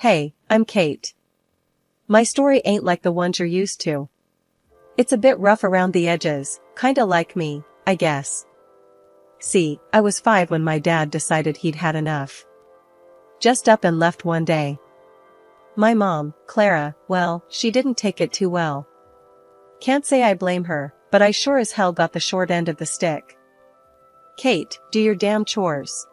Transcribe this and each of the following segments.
Hey, I'm Kate. My story ain't like the ones you're used to. It's a bit rough around the edges, kinda like me, I guess. See, I was 5 when my dad decided he'd had enough. Just up and left one day. My mom, Clara, well, she didn't take it too well. Can't say I blame her, but I sure as hell got the short end of the stick. Kate, do your damn chores.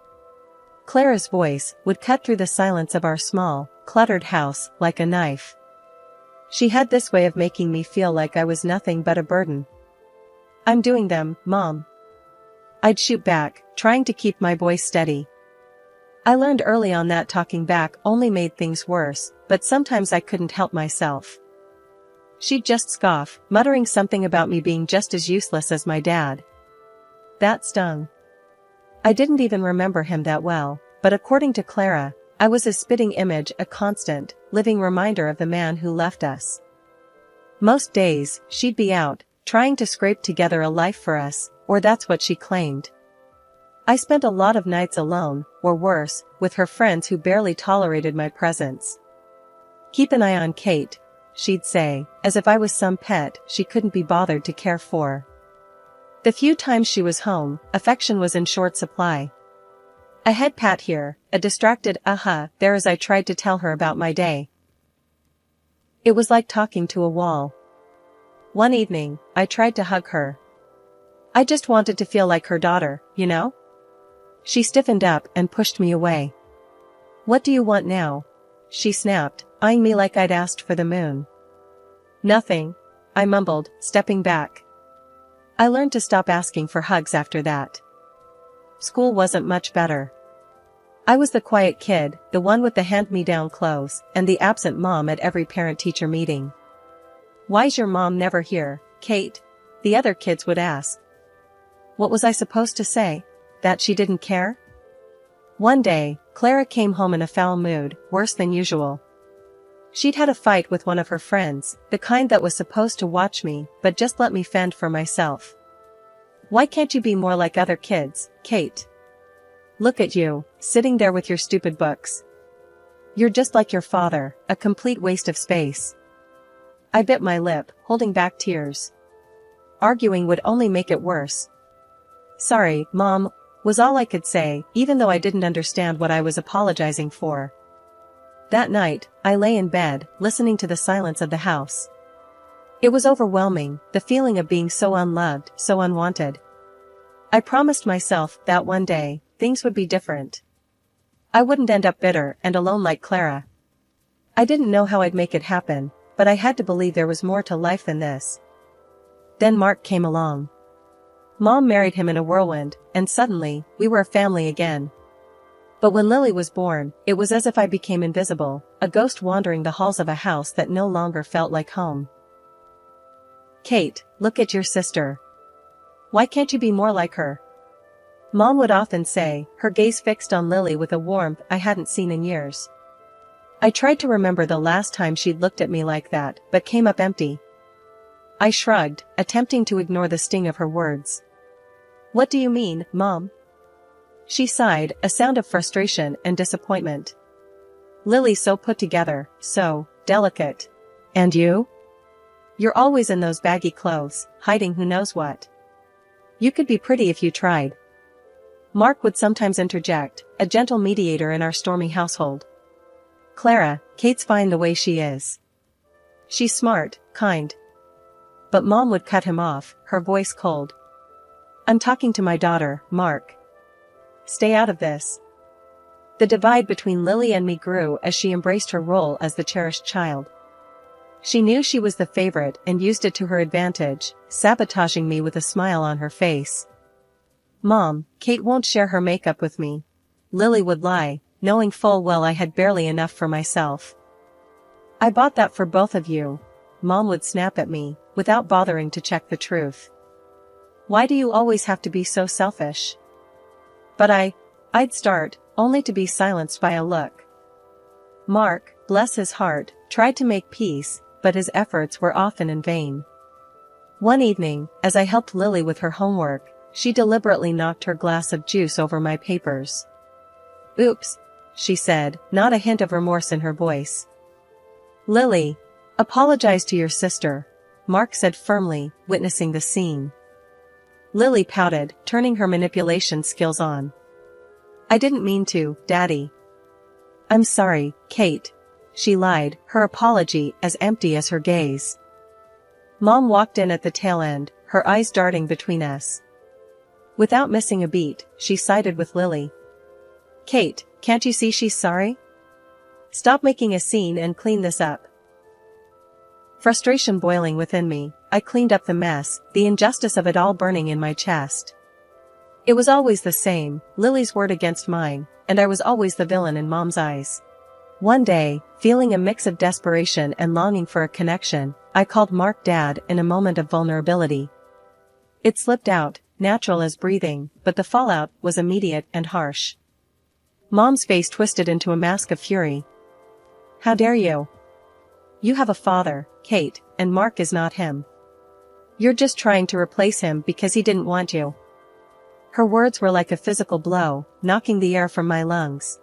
Clara's voice would cut through the silence of our small, cluttered house like a knife. She had this way of making me feel like I was nothing but a burden. I'm doing them, Mom. I'd shoot back, trying to keep my voice steady. I learned early on that talking back only made things worse, but sometimes I couldn't help myself. She'd just scoff, muttering something about me being just as useless as my dad. That stung. I didn't even remember him that well, but according to Clara, I was a spitting image, a constant, living reminder of the man who left us. Most days, she'd be out, trying to scrape together a life for us, or that's what she claimed. I spent a lot of nights alone, or worse, with her friends who barely tolerated my presence. Keep an eye on Kate, she'd say, as if I was some pet she couldn't be bothered to care for. The few times she was home, affection was in short supply. A head pat here, a distracted there as I tried to tell her about my day. It was like talking to a wall. One evening, I tried to hug her. I just wanted to feel like her daughter, you know? She stiffened up and pushed me away. What do you want now? She snapped, eyeing me like I'd asked for the moon. Nothing, I mumbled, stepping back. I learned to stop asking for hugs after that. School wasn't much better. I was the quiet kid, the one with the hand-me-down clothes, and the absent mom at every parent-teacher meeting. Why's your mom never here, Kate? The other kids would ask. What was I supposed to say? That she didn't care? One day, Clara came home in a foul mood, worse than usual. She'd had a fight with one of her friends, the kind that was supposed to watch me, but just let me fend for myself. Why can't you be more like other kids, Kate? Look at you, sitting there with your stupid books. You're just like your father, a complete waste of space. I bit my lip, holding back tears. Arguing would only make it worse. Sorry, Mom, was all I could say, even though I didn't understand what I was apologizing for. That night, I lay in bed, listening to the silence of the house. It was overwhelming, the feeling of being so unloved, so unwanted. I promised myself that one day, things would be different. I wouldn't end up bitter and alone like Clara. I didn't know how I'd make it happen, but I had to believe there was more to life than this. Then Mark came along. Mom married him in a whirlwind, and suddenly, we were a family again. But when Lily was born, it was as if I became invisible, a ghost wandering the halls of a house that no longer felt like home. Kate, look at your sister. Why can't you be more like her? Mom would often say, her gaze fixed on Lily with a warmth I hadn't seen in years. I tried to remember the last time she'd looked at me like that, but came up empty. I shrugged, attempting to ignore the sting of her words. What do you mean, Mom? She sighed, a sound of frustration and disappointment. Lily's so put together, so delicate. And you? You're always in those baggy clothes, hiding who knows what. You could be pretty if you tried. Mark would sometimes interject, a gentle mediator in our stormy household. Clara, Kate's fine the way she is. She's smart, kind. But Mom would cut him off, her voice cold. I'm talking to my daughter, Mark. Stay out of this. The divide between Lily and me grew as she embraced her role as the cherished child. She knew she was the favorite and used it to her advantage, sabotaging me with a smile on her face. Mom, Kate won't share her makeup with me. Lily would lie, knowing full well I had barely enough for myself. I bought that for both of you. Mom would snap at me, without bothering to check the truth. Why do you always have to be so selfish? But I'd start, only to be silenced by a look. Mark, bless his heart, tried to make peace, but his efforts were often in vain. One evening, as I helped Lily with her homework, she deliberately knocked her glass of juice over my papers. Oops, she said, not a hint of remorse in her voice. Lily, apologize to your sister, Mark said firmly, witnessing the scene. Lily pouted, turning her manipulation skills on. I didn't mean to, Daddy. I'm sorry, Kate. She lied, her apology as empty as her gaze. Mom walked in at the tail end, her eyes darting between us. Without missing a beat, she sided with Lily. Kate, can't you see she's sorry? Stop making a scene and clean this up. Frustration boiling within me, I cleaned up the mess, the injustice of it all burning in my chest. It was always the same, Lily's word against mine, and I was always the villain in Mom's eyes. One day, feeling a mix of desperation and longing for a connection, I called Mark Dad in a moment of vulnerability. It slipped out, natural as breathing, but the fallout was immediate and harsh. Mom's face twisted into a mask of fury. How dare you? You have a father, Kate, and Mark is not him. You're just trying to replace him because he didn't want you. Her words were like a physical blow, knocking the air from my lungs.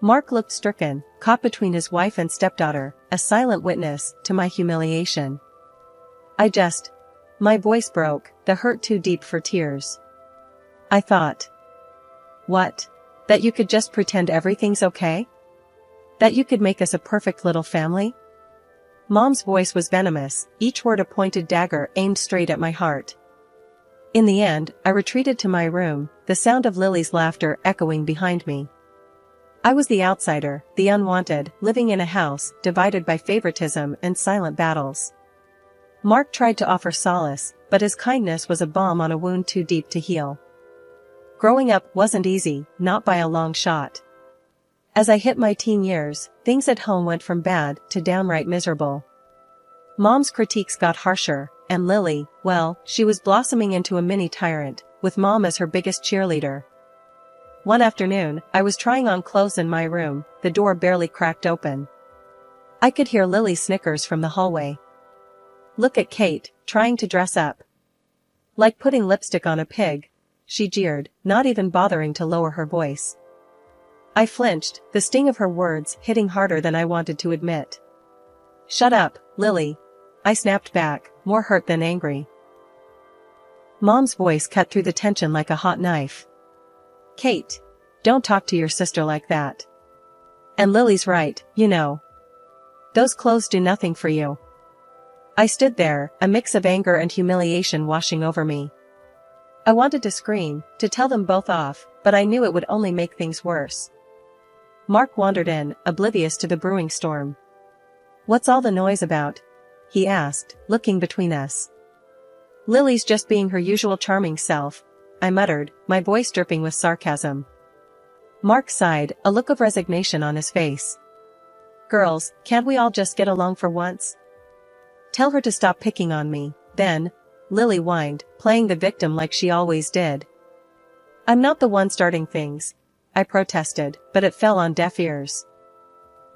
Mark looked stricken, caught between his wife and stepdaughter, a silent witness to my humiliation. My voice broke, the hurt too deep for tears. I thought. What? That you could just pretend everything's okay? That you could make us a perfect little family? Mom's voice was venomous, each word a pointed dagger aimed straight at my heart. In the end, I retreated to my room, the sound of Lily's laughter echoing behind me. I was the outsider, the unwanted, living in a house divided by favoritism and silent battles. Mark tried to offer solace, but his kindness was a balm on a wound too deep to heal. Growing up wasn't easy, not by a long shot. As I hit my teen years, things at home went from bad to downright miserable. Mom's critiques got harsher, and Lily, well, she was blossoming into a mini tyrant, with Mom as her biggest cheerleader. One afternoon, I was trying on clothes in my room, the door barely cracked open. I could hear Lily's snickers from the hallway. Look at Kate, trying to dress up. Like putting lipstick on a pig, she jeered, not even bothering to lower her voice. I flinched, the sting of her words hitting harder than I wanted to admit. Shut up, Lily. I snapped back, more hurt than angry. Mom's voice cut through the tension like a hot knife. Kate, don't talk to your sister like that. And Lily's right, you know. Those clothes do nothing for you. I stood there, a mix of anger and humiliation washing over me. I wanted to scream, to tell them both off, but I knew it would only make things worse. Mark wandered in, oblivious to the brewing storm. What's all the noise about? He asked, looking between us. Lily's just being her usual charming self, I muttered, my voice dripping with sarcasm. Mark sighed, a look of resignation on his face. Girls, can't we all just get along for once? Tell her to stop picking on me, then, Lily whined, playing the victim like she always did. I'm not the one starting things, I protested, but it fell on deaf ears.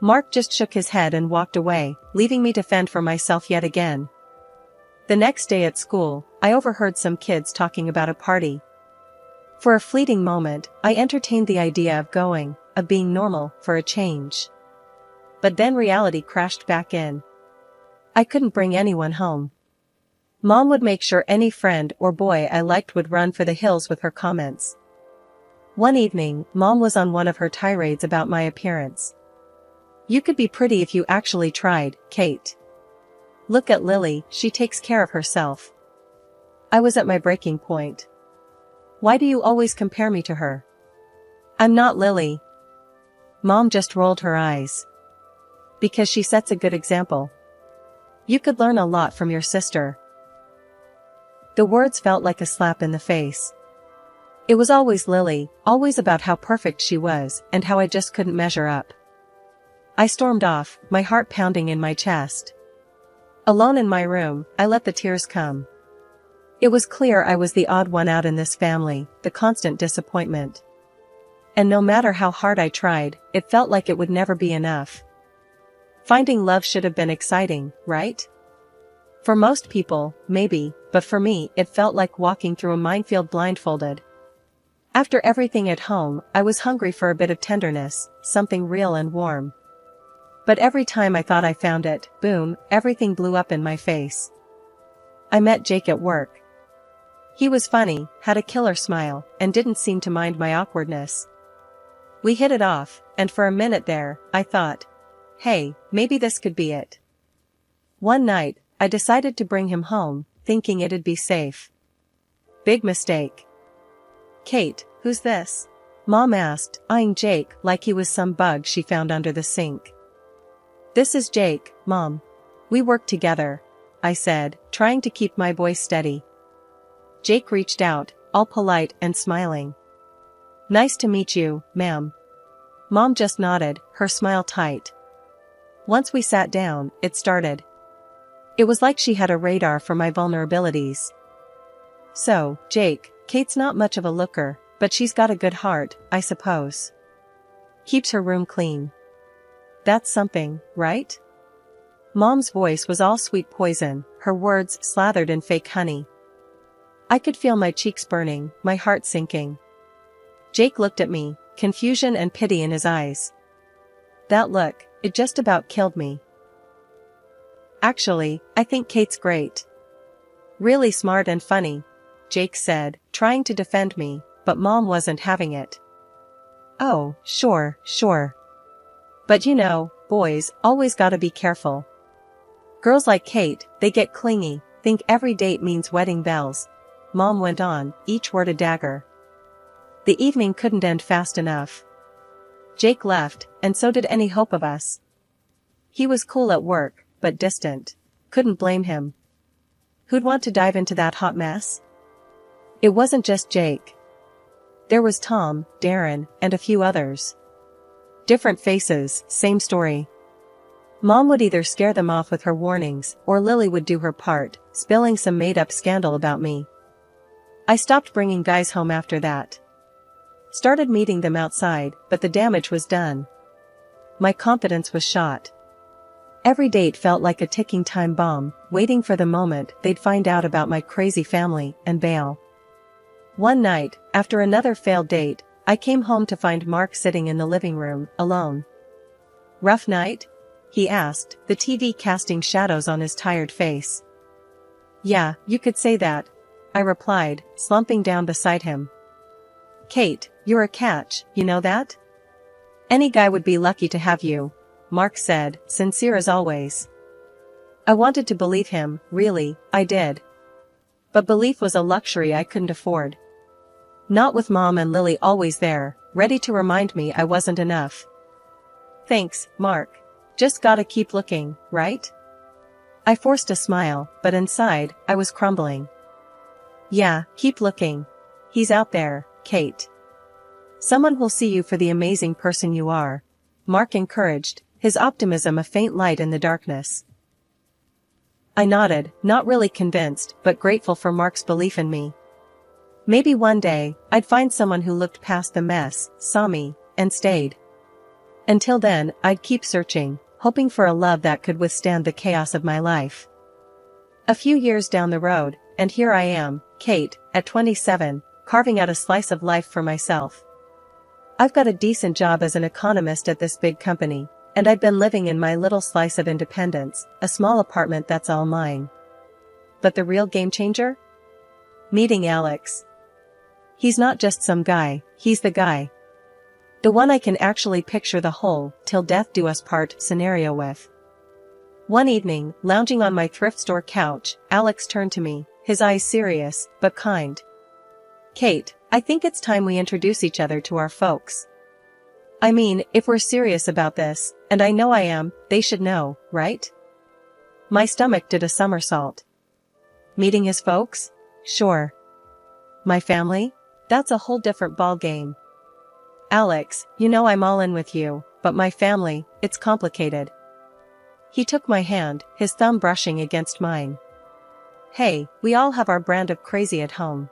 Mark just shook his head and walked away, leaving me to fend for myself yet again. The next day at school, I overheard some kids talking about a party. For a fleeting moment, I entertained the idea of going, of being normal, for a change. But then reality crashed back in. I couldn't bring anyone home. Mom would make sure any friend or boy I liked would run for the hills with her comments. One evening, Mom was on one of her tirades about my appearance. You could be pretty if you actually tried, Kate. Look at Lily, she takes care of herself. I was at my breaking point. Why do you always compare me to her? I'm not Lily. Mom just rolled her eyes. Because she sets a good example. You could learn a lot from your sister. The words felt like a slap in the face. It was always Lily, always about how perfect she was, and how I just couldn't measure up. I stormed off, my heart pounding in my chest. Alone in my room, I let the tears come. It was clear I was the odd one out in this family, the constant disappointment. And no matter how hard I tried, it felt like it would never be enough. Finding love should have been exciting, right? For most people, maybe, but for me, it felt like walking through a minefield blindfolded. After everything at home, I was hungry for a bit of tenderness, something real and warm. But every time I thought I found it, boom, everything blew up in my face. I met Jake at work. He was funny, had a killer smile, and didn't seem to mind my awkwardness. We hit it off, and for a minute there, I thought, hey, maybe this could be it. One night, I decided to bring him home, thinking it'd be safe. Big mistake. Kate, who's this? Mom asked, eyeing Jake like he was some bug she found under the sink. This is Jake, Mom. We work together, I said, trying to keep my voice steady. Jake reached out, all polite and smiling. Nice to meet you, ma'am. Mom just nodded, her smile tight. Once we sat down, it started. It was like she had a radar for my vulnerabilities. So, Jake, Kate's not much of a looker, but she's got a good heart, I suppose. Keeps her room clean. That's something, right? Mom's voice was all sweet poison, her words slathered in fake honey. I could feel my cheeks burning, my heart sinking. Jake looked at me, confusion and pity in his eyes. That look, it just about killed me. Actually, I think Kate's great. Really smart and funny, Jake said, trying to defend me, but Mom wasn't having it. Oh, sure. But you know, boys always gotta be careful. Girls like Kate, they get clingy, think every date means wedding bells. Mom went on, each word a dagger. The evening couldn't end fast enough. Jake left, and so did any hope of us. He was cool at work, but distant. Couldn't blame him. Who'd want to dive into that hot mess? It wasn't just Jake. There was Tom, Darren, and a few others. Different faces, same story. Mom would either scare them off with her warnings, or Lily would do her part, spilling some made-up scandal about me. I stopped bringing guys home after that. Started meeting them outside, but the damage was done. My confidence was shot. Every date felt like a ticking time bomb, waiting for the moment they'd find out about my crazy family and bail. One night, after another failed date, I came home to find Mark sitting in the living room, alone. Rough night? He asked, the TV casting shadows on his tired face. Yeah, you could say that, I replied, slumping down beside him. Kate, you're a catch, you know that? Any guy would be lucky to have you, Mark said, sincere as always. I wanted to believe him, really, I did. But belief was a luxury I couldn't afford. Not with Mom and Lily always there, ready to remind me I wasn't enough. Thanks, Mark. Just gotta keep looking, right? I forced a smile, but inside, I was crumbling. Yeah, keep looking. He's out there, Kate. Someone will see you for the amazing person you are, Mark encouraged, his optimism a faint light in the darkness. I nodded, not really convinced, but grateful for Mark's belief in me. Maybe one day, I'd find someone who looked past the mess, saw me, and stayed. Until then, I'd keep searching, hoping for a love that could withstand the chaos of my life. A few years down the road, and here I am, Kate, at 27, carving out a slice of life for myself. I've got a decent job as an economist at this big company, and I've been living in my little slice of independence, a small apartment that's all mine. But the real game changer? Meeting Alex. He's not just some guy, he's the guy. The one I can actually picture the whole "till death do us part" scenario with. One evening, lounging on my thrift store couch, Alex turned to me, his eyes serious, but kind. Kate, I think it's time we introduce each other to our folks. I mean, if we're serious about this, and I know I am, they should know, right? My stomach did a somersault. Meeting his folks? Sure. My family? That's a whole different ball game. Alex, you know I'm all in with you, but my family, it's complicated. He took my hand, his thumb brushing against mine. Hey, we all have our brand of crazy at home.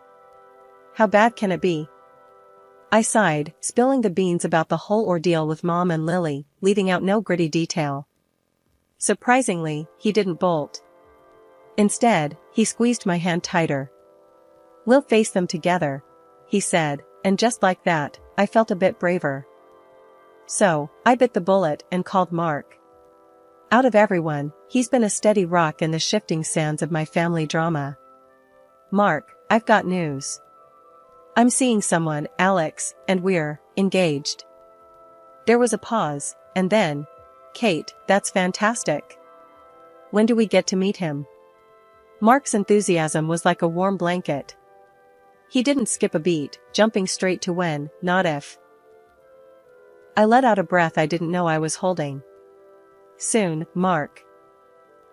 How bad can it be? I sighed, spilling the beans about the whole ordeal with Mom and Lily, leaving out no gritty detail. Surprisingly, he didn't bolt. Instead, he squeezed my hand tighter. We'll face them together, he said, and just like that, I felt a bit braver. So, I bit the bullet and called Mark. Out of everyone, he's been a steady rock in the shifting sands of my family drama. Mark, I've got news. I'm seeing someone, Alex, and we're engaged. There was a pause, and then, Kate, that's fantastic. When do we get to meet him? Mark's enthusiasm was like a warm blanket. He didn't skip a beat, jumping straight to when, not if. I let out a breath I didn't know I was holding. Soon, Mark.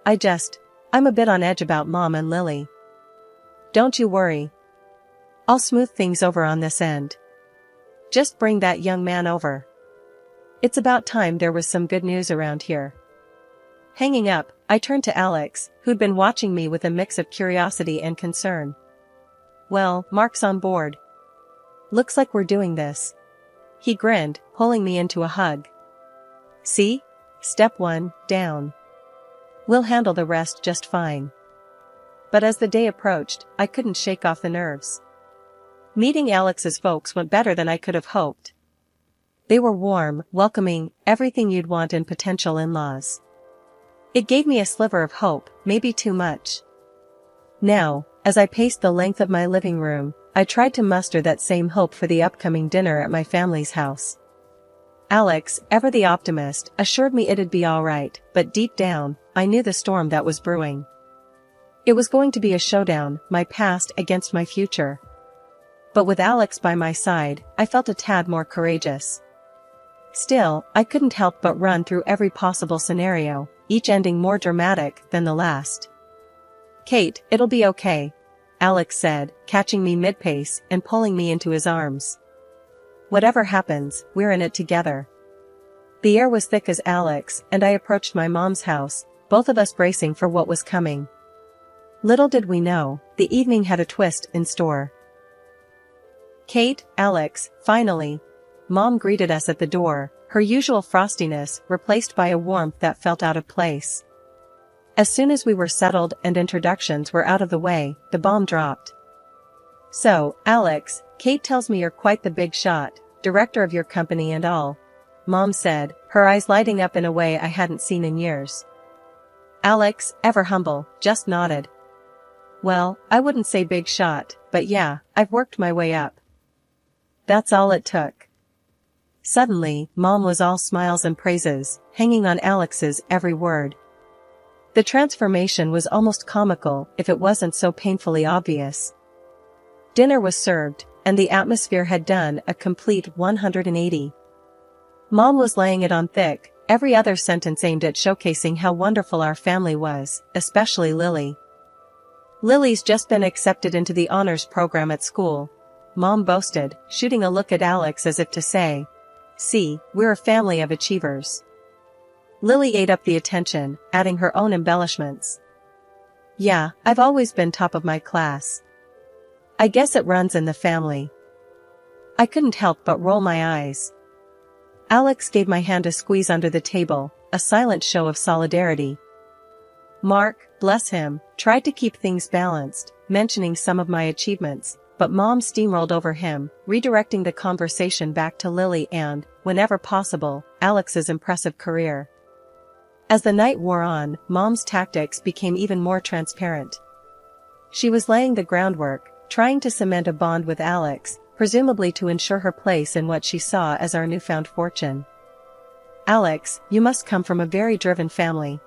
I'm a bit on edge about Mom and Lily. Don't you worry. I'll smooth things over on this end. Just bring that young man over. It's about time there was some good news around here. Hanging up, I turned to Alex, who'd been watching me with a mix of curiosity and concern. Well, Mark's on board. Looks like we're doing this. He grinned, pulling me into a hug. See? Step 1, down. We'll handle the rest just fine. But as the day approached, I couldn't shake off the nerves. Meeting Alex's folks went better than I could have hoped. They were warm, welcoming, everything you'd want in potential in-laws. It gave me a sliver of hope, maybe too much. Now, as I paced the length of my living room, I tried to muster that same hope for the upcoming dinner at my family's house. Alex, ever the optimist, assured me it'd be all right, but deep down, I knew the storm that was brewing. It was going to be a showdown, my past against my future. But with Alex by my side, I felt a tad more courageous. Still, I couldn't help but run through every possible scenario, each ending more dramatic than the last. Kate, it'll be okay, Alex said, catching me mid-pace and pulling me into his arms. Whatever happens, we're in it together. The air was thick as Alex and I approached my mom's house, both of us bracing for what was coming. Little did we know, the evening had a twist in store. Kate, Alex, finally. Mom greeted us at the door, her usual frostiness replaced by a warmth that felt out of place. As soon as we were settled and introductions were out of the way, the bomb dropped. So, Alex, Kate tells me you're quite the big shot, director of your company and all, Mom said, her eyes lighting up in a way I hadn't seen in years. Alex, ever humble, just nodded. Well, I wouldn't say big shot, but yeah, I've worked my way up. That's all it took. Suddenly, Mom was all smiles and praises, hanging on Alex's every word. The transformation was almost comical if it wasn't so painfully obvious. Dinner was served, and the atmosphere had done a complete 180. Mom was laying it on thick, every other sentence aimed at showcasing how wonderful our family was, especially Lily. Lily's just been accepted into the honors program at school, Mom boasted, shooting a look at Alex as if to say, see, we're a family of achievers. Lily ate up the attention, adding her own embellishments. Yeah, I've always been top of my class. I guess it runs in the family. I couldn't help but roll my eyes. Alex gave my hand a squeeze under the table, a silent show of solidarity. Mark, bless him, tried to keep things balanced, mentioning some of my achievements, but Mom steamrolled over him, redirecting the conversation back to Lily and, whenever possible, Alex's impressive career. As the night wore on, Mom's tactics became even more transparent. She was laying the groundwork, trying to cement a bond with Alex, presumably to ensure her place in what she saw as our newfound fortune. Alex, you must come from a very driven family.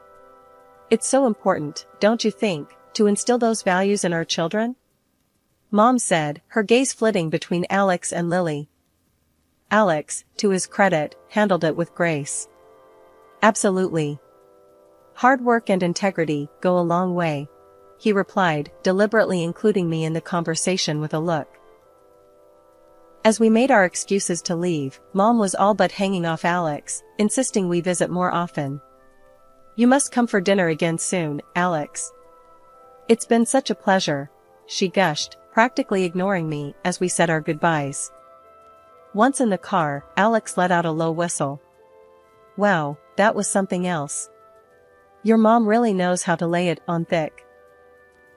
It's so important, don't you think, to instill those values in our children? Mom said, her gaze flitting between Alex and Lily. Alex, to his credit, handled it with grace. Absolutely. Hard work and integrity go a long way, he replied, deliberately including me in the conversation with a look. As we made our excuses to leave, Mom was all but hanging off Alex, insisting we visit more often. You must come for dinner again soon, Alex. It's been such a pleasure, she gushed, practically ignoring me as we said our goodbyes. Once in the car, Alex let out a low whistle. Wow, that was something else. Your mom really knows how to lay it on thick.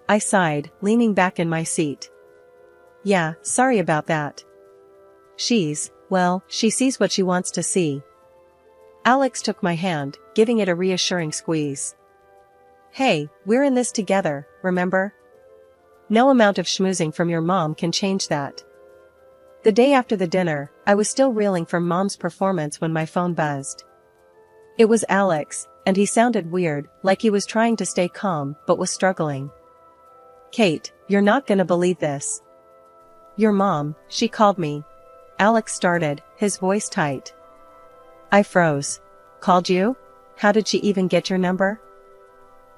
I sighed, leaning back in my seat. Yeah, sorry about that. Well, she sees what she wants to see. Alex took my hand, giving it a reassuring squeeze. Hey, we're in this together, remember? No amount of schmoozing from your mom can change that. The day after the dinner, I was still reeling from Mom's performance when my phone buzzed. It was Alex, and he sounded weird, like he was trying to stay calm but was struggling. Kate, you're not gonna believe this. Your mom, she called me. Alex started, his voice tight. I froze. Called you? How did she even get your number?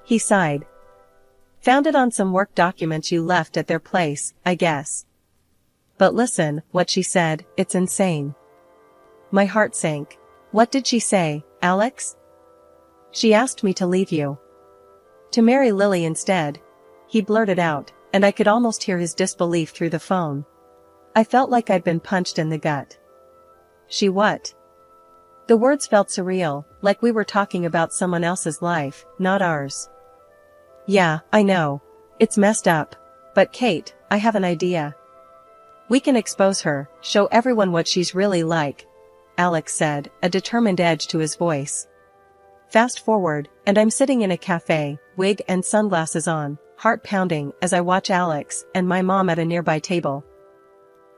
He sighed. Found it on some work documents you left at their place, I guess. But listen, what she said, it's insane. My heart sank. What did she say, Alex? She asked me to leave you. To marry Lily instead. He blurted out, and I could almost hear his disbelief through the phone. I felt like I'd been punched in the gut. She what? The words felt surreal, like we were talking about someone else's life, not ours. Yeah, I know. It's messed up. But Kate, I have an idea. We can expose her, show everyone what she's really like, Alex said, a determined edge to his voice. Fast forward, and I'm sitting in a cafe, wig and sunglasses on, heart pounding as I watch Alex and my mom at a nearby table.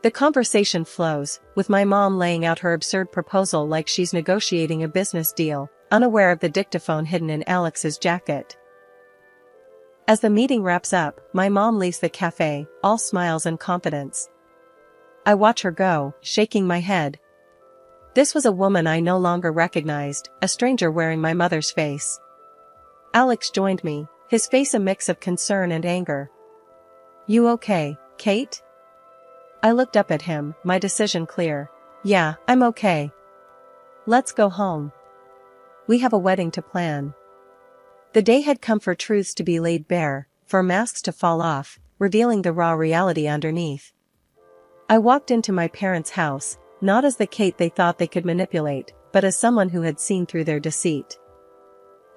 The conversation flows, with my mom laying out her absurd proposal like she's negotiating a business deal, unaware of the dictaphone hidden in Alex's jacket. As the meeting wraps up, my mom leaves the cafe, all smiles and confidence. I watch her go, shaking my head. This was a woman I no longer recognized, a stranger wearing my mother's face. Alex joined me, his face a mix of concern and anger. You okay, Kate? I looked up at him, my decision clear. Yeah, I'm okay. Let's go home. We have a wedding to plan. The day had come for truths to be laid bare, for masks to fall off, revealing the raw reality underneath. I walked into my parents' house, not as the Kate they thought they could manipulate, but as someone who had seen through their deceit.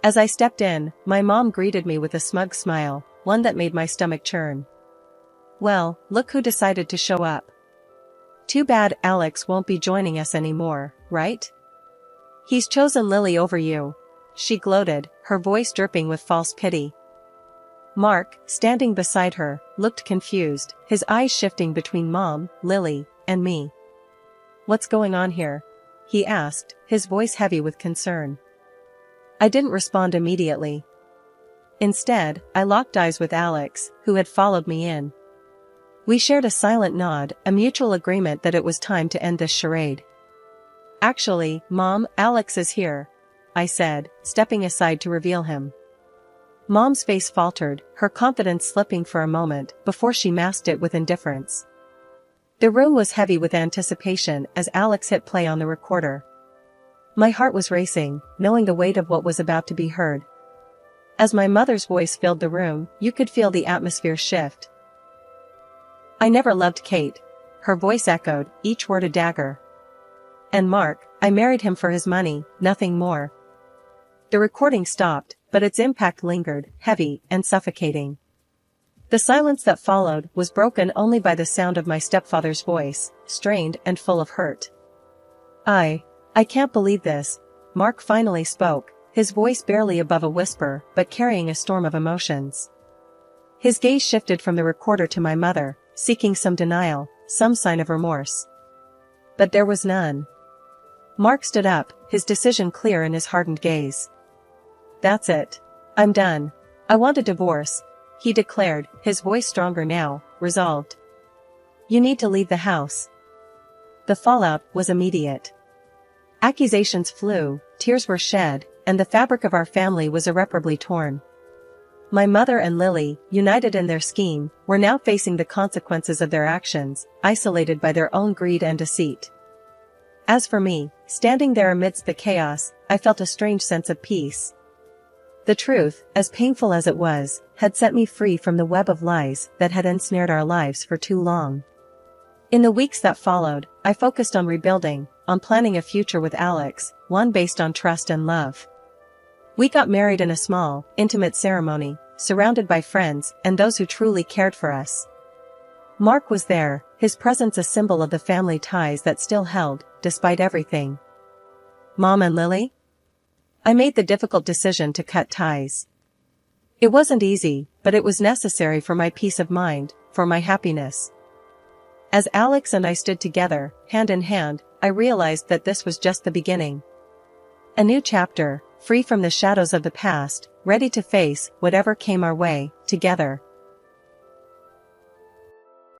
As I stepped in, my mom greeted me with a smug smile, one that made my stomach churn. Well, look who decided to show up. Too bad Alex won't be joining us anymore, right? He's chosen Lily over you. She gloated, her voice dripping with false pity. Mark, standing beside her, looked confused, his eyes shifting between Mom, Lily, and me. What's going on here? He asked, his voice heavy with concern. I didn't respond immediately. Instead, I locked eyes with Alex, who had followed me in. We shared a silent nod, a mutual agreement that it was time to end this charade. Actually, Mom, Alex is here, I said, stepping aside to reveal him. Mom's face faltered, her confidence slipping for a moment before she masked it with indifference. The room was heavy with anticipation as Alex hit play on the recorder. My heart was racing, knowing the weight of what was about to be heard. As my mother's voice filled the room, you could feel the atmosphere shift. I never loved Kate. Her voice echoed, each word a dagger. And Mark, I married him for his money, nothing more. The recording stopped, but its impact lingered, heavy and suffocating. The silence that followed was broken only by the sound of my stepfather's voice, strained and full of hurt. I can't believe this, Mark finally spoke, his voice barely above a whisper but carrying a storm of emotions. His gaze shifted from the recorder to my mother, seeking some denial, some sign of remorse. But there was none. Mark stood up, his decision clear in his hardened gaze. That's it. I'm done. I want a divorce, he declared, his voice stronger now, resolved. You need to leave the house. The fallout was immediate. Accusations flew, tears were shed, and the fabric of our family was irreparably torn. My mother and Lily, united in their scheme, were now facing the consequences of their actions, isolated by their own greed and deceit. As for me, standing there amidst the chaos, I felt a strange sense of peace. The truth, as painful as it was, had set me free from the web of lies that had ensnared our lives for too long. In the weeks that followed, I focused on rebuilding, on planning a future with Alex, one based on trust and love. We got married in a small, intimate ceremony, surrounded by friends and those who truly cared for us. Mark was there, His presence a symbol of the family ties that still held, despite everything. Mom and Lily? I made the difficult decision to cut ties. It wasn't easy, but it was necessary for my peace of mind, for my happiness. As Alex and I stood together, hand in hand, I realized that this was just the beginning. A new chapter, free from the shadows of the past, ready to face whatever came our way, together.